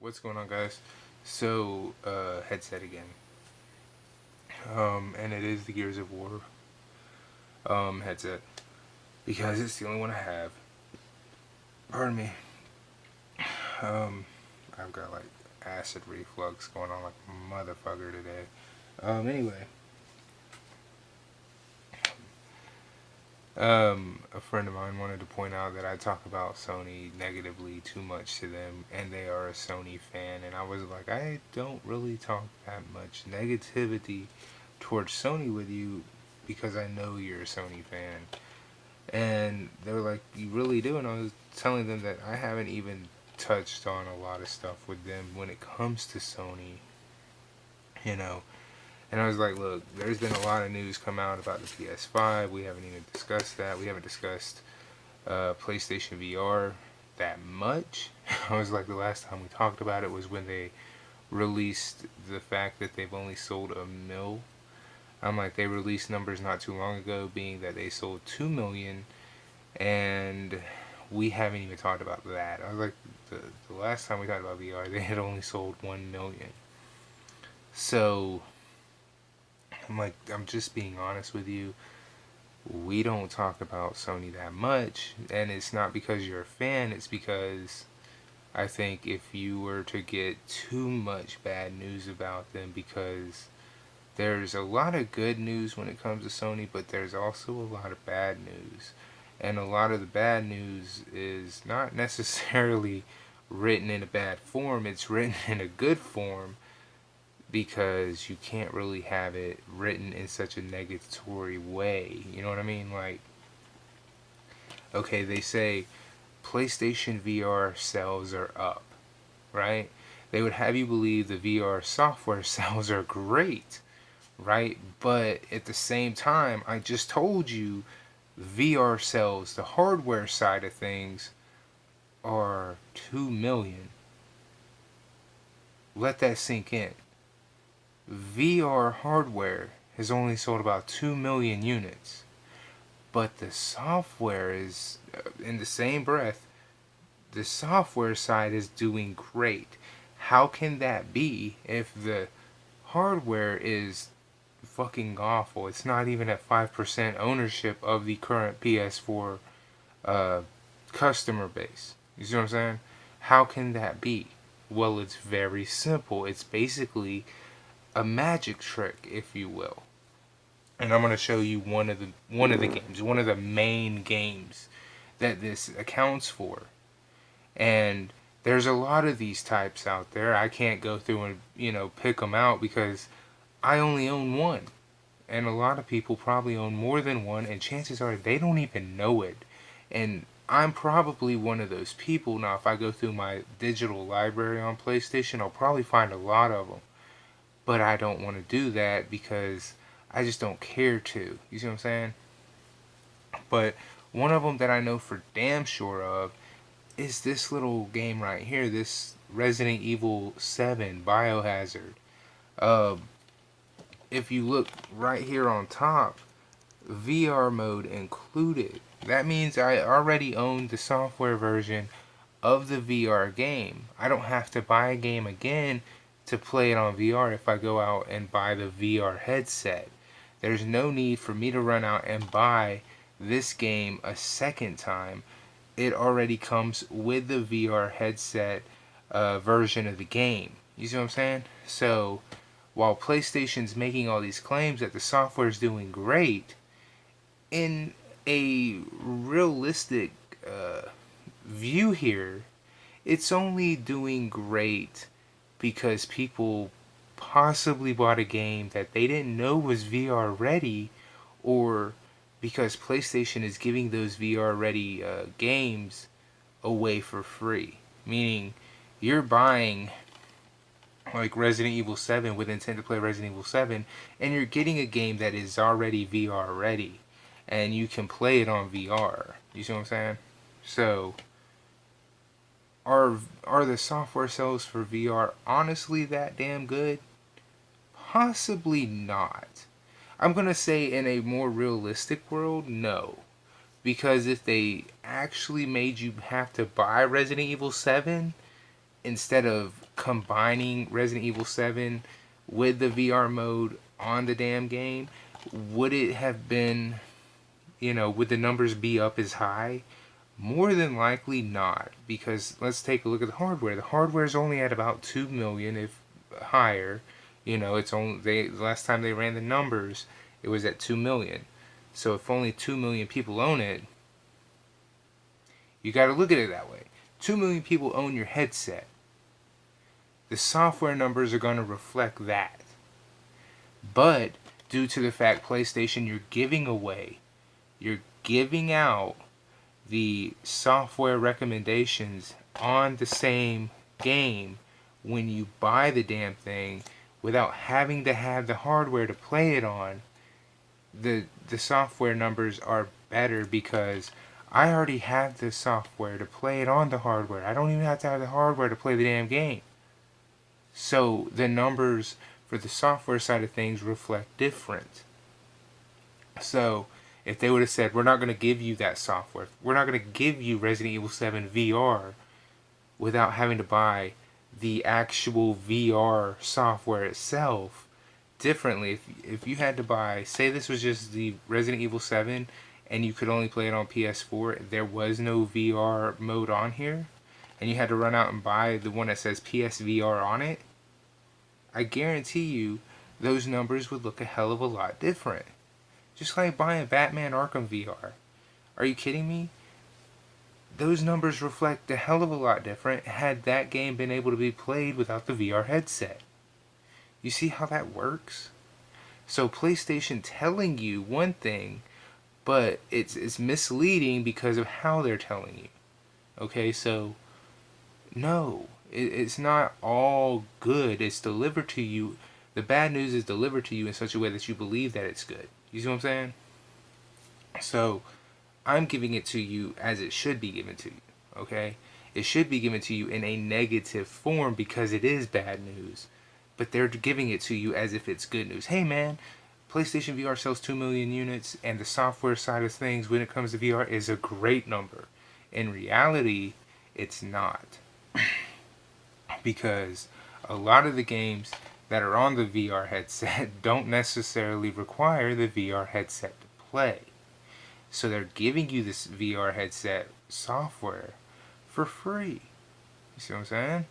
What's going on, guys? So, headset again. And it is the Gears of War headset because it's the only one I have. Pardon me. Um, I've got like acid reflux going on like a motherfucker today. Anyway, a friend of mine wanted to point out that I talk about Sony negatively too much to them, and they are a Sony fan, and I was like, I don't really talk that much negativity towards Sony with you because I know you're a Sony fan. And they were like, you really do? And I was telling them that I haven't even touched on a lot of stuff with them when it comes to Sony, you know. And I was like, look, there's been a lot of news come out about the PS5. We haven't even discussed that. We haven't discussed PlayStation VR that much. I was like, the last time we talked about it was when they released the fact that they've only sold a mil. I'm like, they released numbers not too long ago, being that they sold 2 million, and we haven't even talked about that. I was like, the last time we talked about VR, they had only sold 1 million. So, I'm like, I'm just being honest with you. We don't talk about Sony that much, and it's not because you're a fan, it's because I think if you were to get too much bad news about them, because there's a lot of good news when it comes to Sony, but there's also a lot of bad news. And a lot of the bad news is not necessarily written in a bad form, it's written in a good form because you can't really have it written in such a negatory way. You know what I mean? Like, okay, they say PlayStation VR sales are up, right? They would have you believe the VR software sales are great, right? But at the same time, I just told you VR sales, the hardware side of things, are 2 million. Let that sink in. VR hardware has only sold about 2 million units, but the software is, in the same breath, the software side is doing great. How can that be if the hardware is fucking awful? It's not even at 5% ownership of the current PS4 uh, customer base. You see what I'm saying? How can that be? Well, it's very simple. It's basically a magic trick, if you will. And I'm going to show you one of the games, one of the main games that this accounts for. And there's a lot of these types out there. I can't go through and, pick them out because I only own one. And a lot of people probably own more than one, and chances are they don't even know it. And I'm probably one of those people. Now, if I go through my digital library on PlayStation, I'll probably find a lot of them. But I don't want to do that because I just don't care to. You see what I'm saying? But one of them that I know for damn sure of is this little game right here, this Resident Evil 7 Biohazard. Uh, if you look right here on top, VR mode included. That means I already own the software version of the VR game. I don't have to buy a game again to play it on VR if I go out and buy the VR headset. There's no need for me to run out and buy this game a second time. It already comes with the VR headset version of the game. You see what I'm saying? So while PlayStation's making all these claims that the software is doing great, in a realistic view here, it's only doing great because people possibly bought a game that they didn't know was VR ready, or because PlayStation is giving those VR ready games away for free. Meaning, you're buying like Resident Evil 7 with intent to play Resident Evil 7, and you're getting a game that is already VR ready, and you can play it on VR. You see what I'm saying? So, are the software sales for VR honestly that damn good? Possibly not. I'm gonna say in a more realistic world, no. Because if they actually made you have to buy Resident Evil 7 instead of combining Resident Evil 7 with the VR mode on the damn game, would it have been, would the numbers be up as high? More than likely not, because let's take a look at the hardware. The hardware is only at about 2 million, if higher. It's only the last time they ran the numbers, it was at 2 million. So if only 2 million people own it, you got to look at it that way. 2 million people own your headset. The software numbers are going to reflect that. But due to the fact PlayStation, you're giving out the software recommendations on the same game when you buy the damn thing without having to have the hardware to play it on. The software numbers are better because I already have the software to play it on the hardware. I don't even have to have the hardware to play the damn game. So the numbers for the software side of things reflect different. So if they would have said, we're not going to give you that software, we're not going to give you Resident Evil 7 VR without having to buy the actual VR software itself differently. If you had to buy, say this was just the Resident Evil 7 and you could only play it on PS4, there was no VR mode on here, and you had to run out and buy the one that says PSVR on it, I guarantee you those numbers would look a hell of a lot different. Just like buying Batman Arkham VR. Are you kidding me? Those numbers reflect a hell of a lot different had that game been able to be played without the VR headset. You see how that works? So PlayStation telling you one thing, but it's misleading because of how they're telling you. Okay, so no, it's not all good. It's delivered to you. The bad news is delivered to you in such a way that you believe that it's good. You see what I'm saying? So I'm giving it to you as it should be given to you. Okay? It should be given to you in a negative form because it is bad news. But they're giving it to you as if it's good news. Hey man, PlayStation VR sells 2 million units, and the software side of things when it comes to VR is a great number. In reality, it's not. Because a lot of the games that are on the VR headset don't necessarily require the VR headset to play. So they're giving you this VR headset software for free. You see what I'm saying?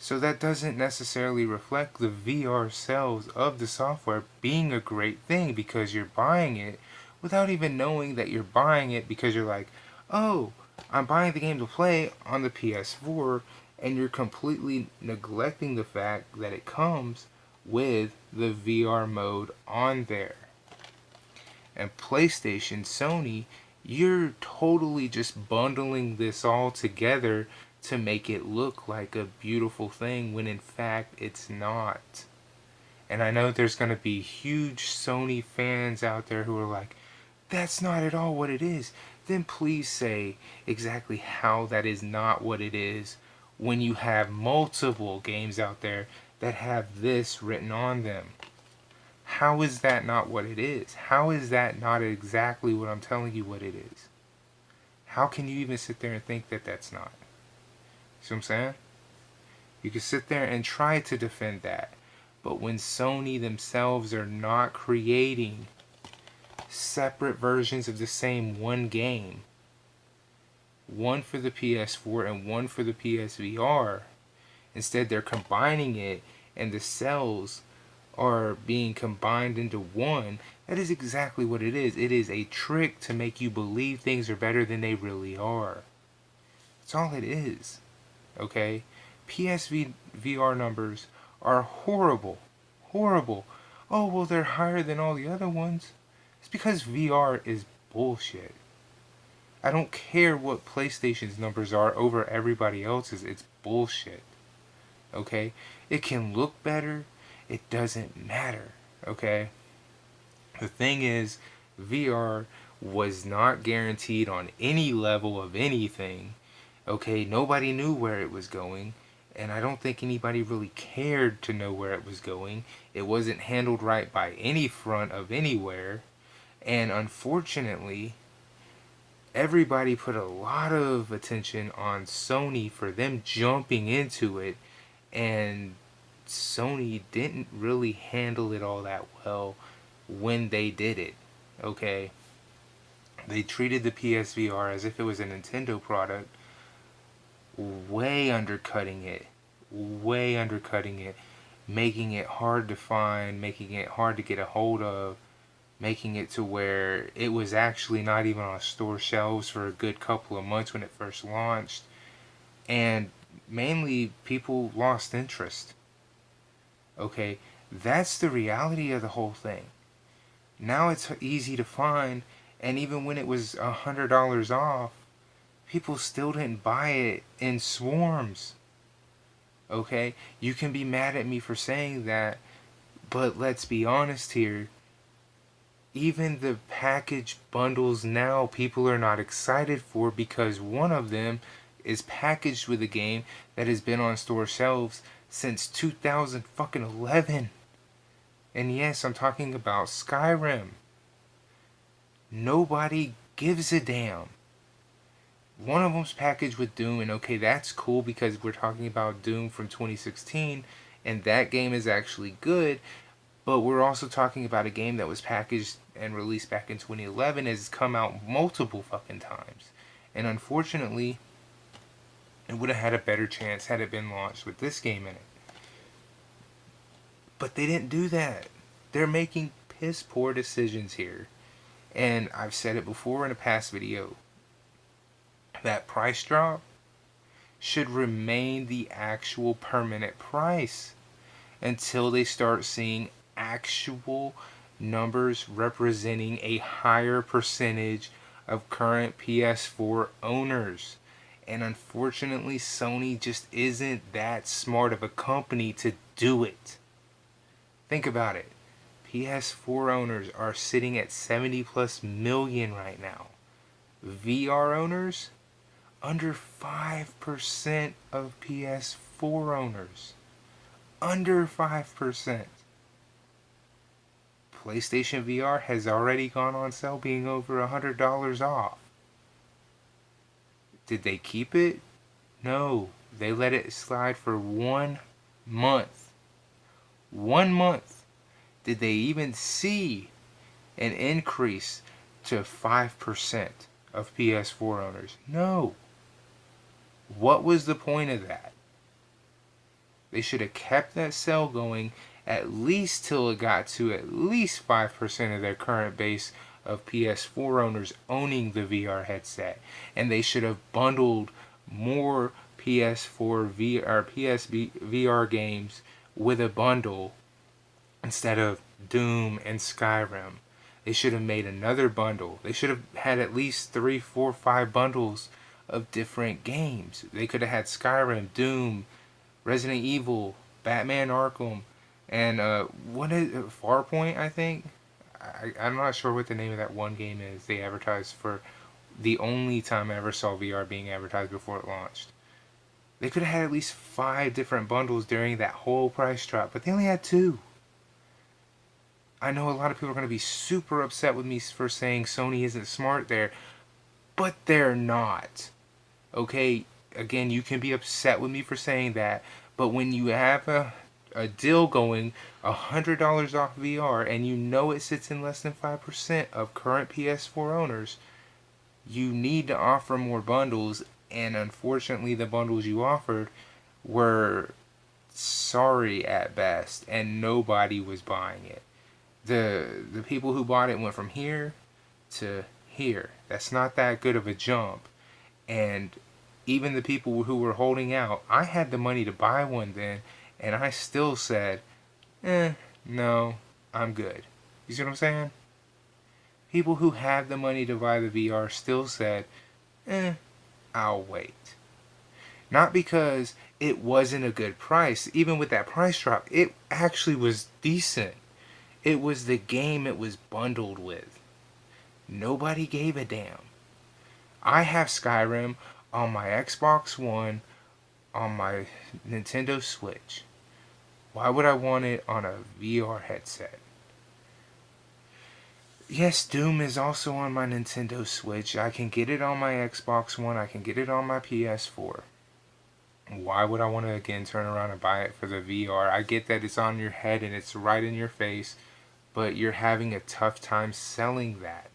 So that doesn't necessarily reflect the VR sales of the software being a great thing because you're buying it without even knowing that you're buying it because you're like, oh, I'm buying the game to play on the PS4, and you're completely neglecting the fact that it comes with the VR mode on there. And PlayStation, Sony, you're totally just bundling this all together to make it look like a beautiful thing when in fact it's not. And I know there's going to be huge Sony fans out there who are like, that's not at all what it is. Then please say exactly how that is not what it is when you have multiple games out there that have this written on them. How is that not what it is? How is that not exactly what I'm telling you what it is? How can you even sit there and think that that's not? See what I'm saying? You can sit there and try to defend that. But when Sony themselves are not creating separate versions of the same one game, one for the PS4 and one for the PSVR, instead they're combining it and the cells are being combined into one, that is exactly what it is. It is a trick to make you believe things are better than they really are. That's all it is. Okay? PSVR numbers are horrible. Horrible. Oh, well, they're higher than all the other ones. It's because VR is bullshit. I don't care what PlayStation's numbers are over everybody else's. It's bullshit. Okay? It can look better. It doesn't matter. Okay? The thing is, VR was not guaranteed on any level of anything. Okay? Nobody knew where it was going. And I don't think anybody really cared to know where it was going. It wasn't handled right by any front of anywhere. And unfortunately, everybody put a lot of attention on Sony for them jumping into it And Sony didn't really handle it all that well when they did it. Okay? They treated the PSVR as if it was a Nintendo product, way undercutting it. Way undercutting it. Making it hard to find, making it hard to get a hold of, making it to where it was actually not even on store shelves for a good couple of months when it first launched. And mainly, people lost interest. Okay, that's the reality of the whole thing. Now it's easy to find, and even when it was $100 off, people still didn't buy it in swarms. Okay, you can be mad at me for saying that, but let's be honest here. Even the package bundles now, people are not excited for because one of them is packaged with a game that has been on store shelves since 2011. And yes, I'm talking about Skyrim. Nobody gives a damn. One of them's packaged with Doom, and okay, that's cool because we're talking about Doom from 2016, and that game is actually good, but we're also talking about a game that was packaged and released back in 2011, has come out multiple fucking times. And unfortunately, it would have had a better chance had it been launched with this game in it. But they didn't do that. They're making piss poor decisions here. And I've said it before in a past video. That price drop should remain the actual permanent price until they start seeing actual numbers representing a higher percentage of current PS4 owners. And unfortunately, Sony just isn't that smart of a company to do it. Think about it. PS4 owners are sitting at 70 plus million right now. VR owners, under 5% of PS4 owners. Under 5%. PlayStation VR has already gone on sale being over $100 off. Did they keep it? No. They let it slide for 1 month. 1 month. Did they even see an increase to 5% of PS4 owners? No. What was the point of that? They should have kept that sale going at least till it got to at least 5% of their current base of PS4 owners owning the VR headset. And they should have bundled more PS4 VR, PSVR games with a bundle instead of Doom and Skyrim. They should have made another bundle. They should have had at least 3, 4, 5 bundles of different games. They could have had Skyrim, Doom, Resident Evil, Batman Arkham, and what is Farpoint, I think? I'm not sure what the name of that one game is they advertised for the only time I ever saw VR being advertised before it launched. They could have had at least 5 different bundles during that whole price drop, but they only had 2. I know a lot of people are going to be super upset with me for saying Sony isn't smart there, but they're not. Okay, again, you can be upset with me for saying that, but when you have a deal going, $100 off VR, and you know it sits in less than 5% of current PS4 owners, you need to offer more bundles, and unfortunately the bundles you offered were sorry at best, and nobody was buying it. The people who bought it went from here to here. That's not that good of a jump. And even the people who were holding out, I had the money to buy one then, and I still said, no, I'm good. You see what I'm saying? People who had the money to buy the VR still said, I'll wait. Not because it wasn't a good price. Even with that price drop, it actually was decent. It was the game it was bundled with. Nobody gave a damn. I have Skyrim on my Xbox One, on my Nintendo Switch. Why would I want it on a VR headset? Yes, Doom is also on my Nintendo Switch. I can get it on my Xbox One. I can get it on my PS4. Why would I want to again turn around and buy it for the VR? I get that it's on your head and it's right in your face, but you're having a tough time selling that.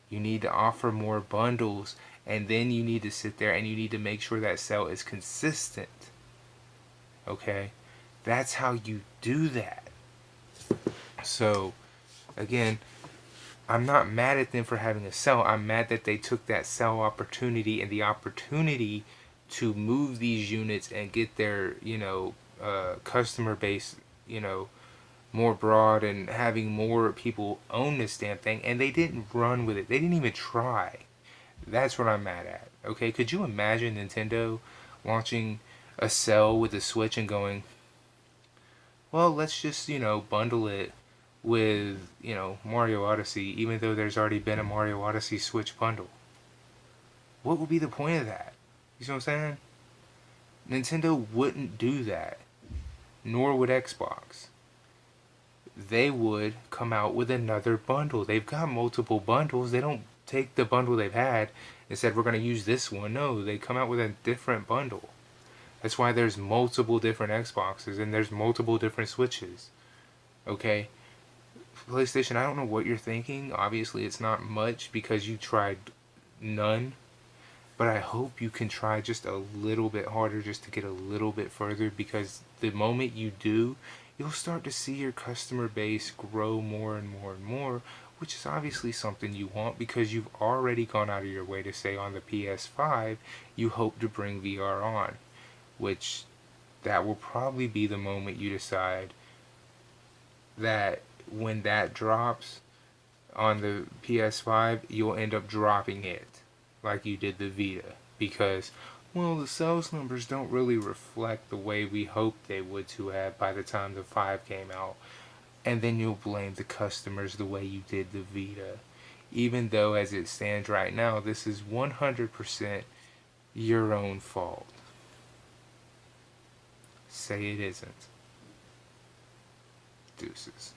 You need to offer more bundles, and then you need to sit there and you need to make sure that sale is consistent. Okay? That's how you do that. So, again, I'm not mad at them for having a sell. I'm mad that they took that sell opportunity and the opportunity to move these units and get their, customer base, more broad and having more people own this damn thing, and they didn't run with it. They didn't even try. That's what I'm mad at. Okay, could you imagine Nintendo launching a cell with a Switch and going, well, let's just, bundle it with, Mario Odyssey, even though there's already been a Mario Odyssey Switch bundle? What would be the point of that? You see what I'm saying? Nintendo wouldn't do that, nor would Xbox. They would come out with another bundle. They've got multiple bundles. They don't take the bundle they've had and said, we're going to use this one. No, they come out with a different bundle. That's why there's multiple different Xboxes and there's multiple different Switches. Okay? PlayStation, I don't know what you're thinking. Obviously, it's not much because you tried none. But I hope you can try just a little bit harder just to get a little bit further, because the moment you do, you'll start to see your customer base grow more and more and more, which is obviously something you want because you've already gone out of your way to say on the PS5 you hope to bring VR on, which that will probably be the moment you decide that when that drops on the PS5, you'll end up dropping it like you did the Vita, because, well, the sales numbers don't really reflect the way we hoped they would to have by the time the 5 came out. And then you'll blame the customers the way you did the Vita. Even though, as it stands right now, this is 100% your own fault. Say it isn't. Deuces.